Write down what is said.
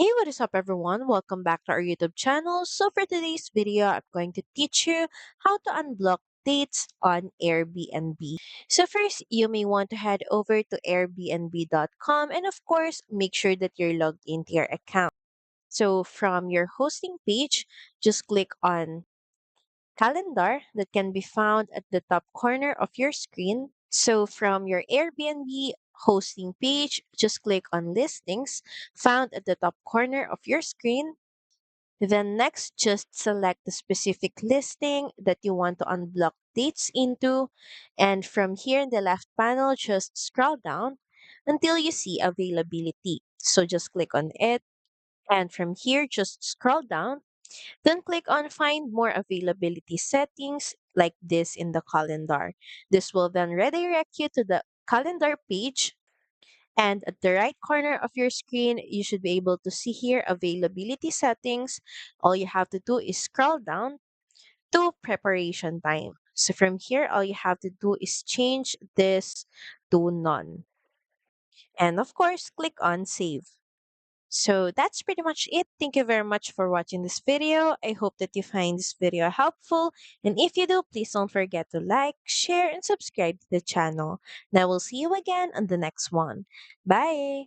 Hey, what is up, everyone? Welcome back to our YouTube channel. So, for today's video, I'm going to teach you how to unblock dates on Airbnb. So, first, you may want to head over to airbnb.com and, of course, make sure that you're logged into your account. So, from your hosting page, just click on calendar that can be found at the top corner of your screen. So from your Airbnb hosting page, just click on listings found at the top corner of your screen. Then next, just select the specific listing that you want to unblock dates into. And from here in the left panel, just scroll down until you see availability. So just click on it. And from here, just scroll down, then click on Find More Availability Settings like this in the calendar. This will then redirect you to the calendar page. And at the right corner of your screen, you should be able to see here availability settings. All you have to do is scroll down to preparation time. So from here, all you have to do is change this to none. And of course, click on save. So that's pretty much it. Thank you very much for watching this video. I hope that you find this video helpful. And if you do, please don't forget to like, share, and subscribe to the channel. And I will see you again on the next one. Bye!